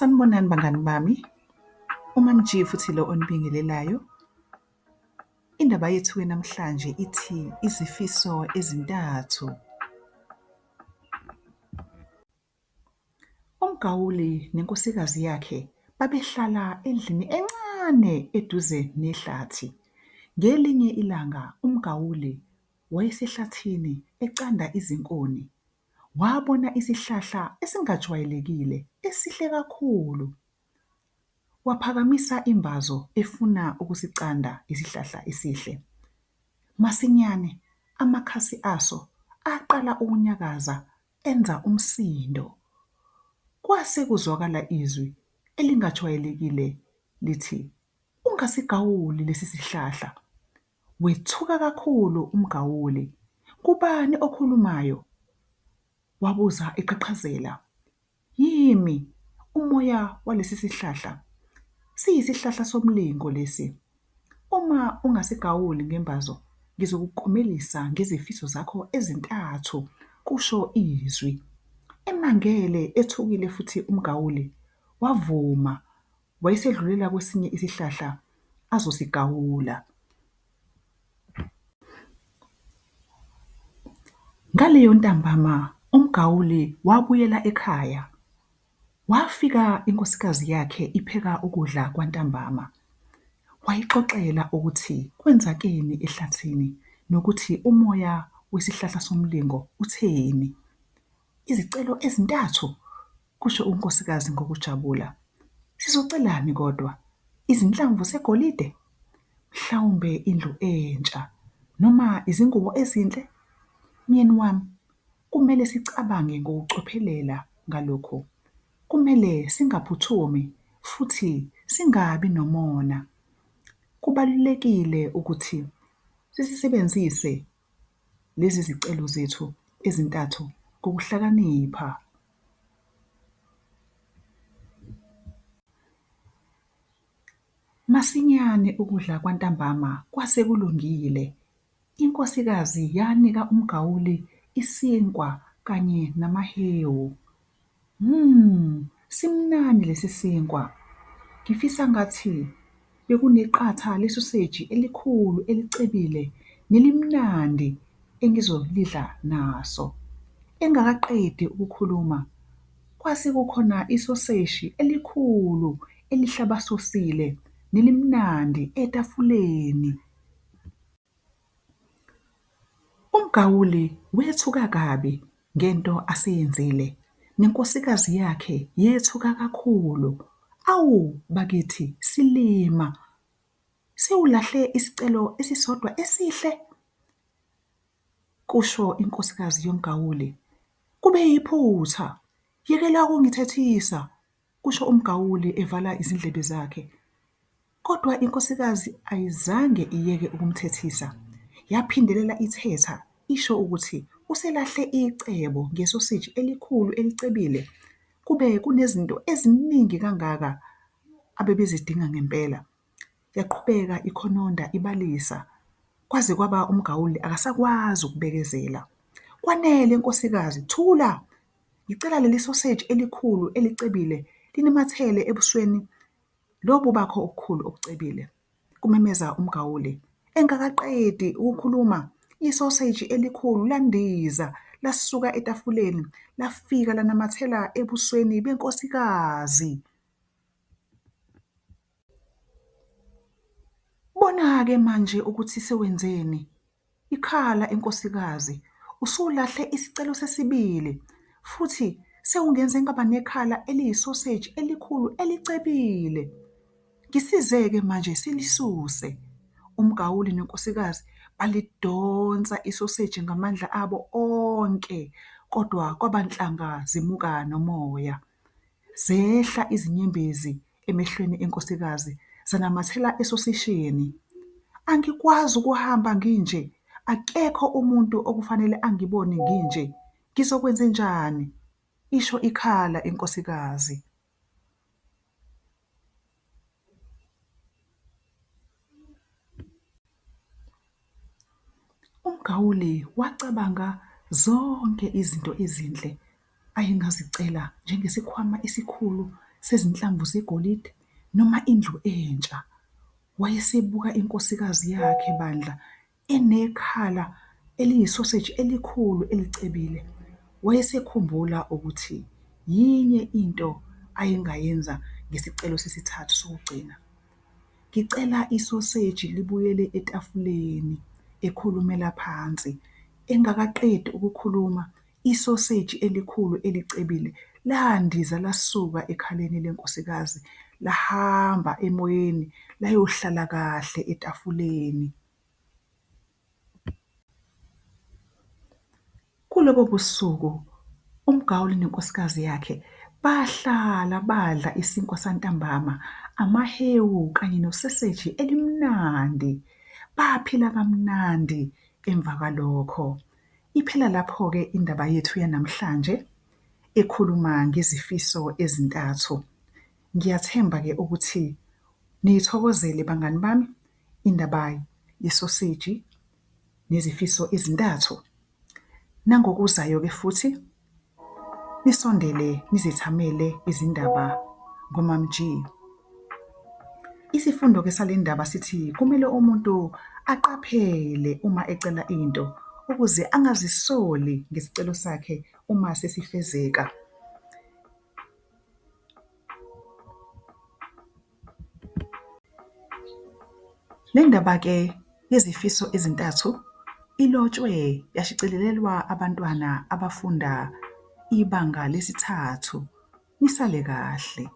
Sanibonani bangani bami, uMamG futhi lo onibingelelayo. Indaba yethu namhlanje ithi izifiso ezintathu. UMgawuli nenkosikazi yakhe babehlala endlini encane eduze nehlathi. Ngelinye ilanga uMgawuli wayesehlathini ecanda izinkuni. Wabona isihlahla esingajwayelekile esihle kakhulu. Waphakamisa imbazo efuna ukusicanda isihlahla esihle. Masinyane amakhasi aso aqala ukunyakaza enza umsindo. Kwase kuzwakala izwi elingajwayelekile lithi, "Ungasigawuli lesi sihlahla." Wethuka kakhulu uMgawuli. "Kubani okhulumayo?" Wabuza eqhaqhazela. "Yimi, umoya walesi sihlahla. Siyisihlahla somlingo lesi. Uma ungasigawuli ngembazo, ngizokukomelisa ngezifiso zakho ezintathu," kusho izwi. Emangele, ethukile futhi uMgawuli wavuma. Wayesedlulela kwesinye isihlahla azosigawula. Ngaleyo ntambama uMgawuli wabuyela ekhaya. Wafika inkosikazi yakhe ipheka ukudla kwantambama. Wayixoxela ukuthi kwenzakeni ehlathini nokuthi umoya wesihlahla somlingo utheni. "Izicelo ezintathu," kusho unkosikazi ngokujabula. "Sizocelani kodwa? Izinhlamvu zegolide? Mhlawumbe indlu entsha noma izingubo ezinhle? Myeni wami, kumele sicabange ngokucophelela ngalokhu. Kumele singaphuthumi futhi singabi nomona. Kubalulekile ukuthi sisebenzise lezi zicelo zethu ezintathu ngokuhlakanipha." Masinyane ukudla kwantambama kwase kulungile. Inkosikazi yanika uMgawuli isinkwa kanye namahewu. Simnandi lesi sinkwa. Ngifisa ngathi bekuneqatha lesoseji elikhulu elicebile nelimnandi engizolidla naso." Engakaqedi ukukhuluma, kwase kukhona isoseji elikhulu elihlabasosile nelimnandi etafuleni. UMgawuli wethuka kabi ngento aseyenzile, nenkosikazi yakhe yethuka kakhulu. "Awu bakithi silima, sewulahle isicelo esisodwa esihle," kusho inkosikazi yomGawuli. "Kube yiphutha, yekela ukungithethisa," kusho uMgawuli evala izindlebe zakhe. Kodwa inkosikazi ayizange iyeke ukumthethisa. Yaphindelela ithetha isho ukuthi uselahle icebo ngesoseji elikhulu elicebile. Kube kunezinto eziningi kangaka abebezidinga ngempela. Yaqhubeka ikhononda ibalisa kwaze kwaba uMgawuli akasakwazi ukubekezela. "Kwanele nkosikazi, thula. Ngicela leli soseji elikhulu elicebile linamathele ebusweni lobu bakho obukhulu obucebile," kumemeza uMgawuli. Engakaqedi ukukhuluma, isoseji elikhulu landiza lasuka etafuleni lafika lanamathela ebusweni benkosikazi. "Bona-ke manje ukuthi sewenzeni? Ikhala enkosikazi, usulahle isicelo sesibili futhi sewungenze ngaba nekhala eliyisoseji elikhulu elicebile. Ngisize-ke manje silisuse." UMgawuli nenkosikazi balidonsa isoseji ngamandla abo onke, kodwa kwaba nhlanga zimuka nomoya. Zehla izinyembezi emehlweni enkosikazi zanamathela esosishini. "Angikwazi ukuhamba nginje. Akekho umuntu okufanele angibone nginje. Ngizokwenzenjani?" isho ikhala inkosikazi. UMgawuli wacabanga zonke izinto ezinhle ayengazicela njengesikhwama esikhulu sezinhlamvu zegolide noma indlu entsha. Wayesebuka inkosikazi yakhe bandla enekhala eliyisoseji elikhulu elicebile. Wayesekhumbula ukuthi yinye into ayengayenza ngesicelo sesithathu sokugcina. "Ngicela isoseji libuyele etafuleni," ekhulumela phansi. Engakaqedi ukukhuluma, isoseji elikhulu elicebile landiza lasuka ekhaleni lenkosikazi lahamba emoyeni layohlala kahle etafuleni. Kulobo busuku, uMgawuli nenkosikazi yakhe bahlala badla isinkwa santambama, amahewu kanye nososeji elimnandi. Baphila kamnandi emva kwalokho. Iphela lapho-ke indaba yethu yanamhlanje ekhuluma ngezifiso ezintathu. Ngiyathemba-ke ukuthi niyithokozele bangani bami indaba yesoseji nezifiso ezintathu. Nangokuzayo-ke futhi nisondele nizithamele izindaba ngoMam G. Isifundo-ke sale ndaba sithi kumele umuntu aqaphele uma ecela into ukuze angazisoli ngesicelo sakhe uma sesifezeka. Le ndaba-ke yezifiso ezintathu ilotshwe yashicilelelwa abantwana abafunda ibanga lesithathu. Nisale kahle.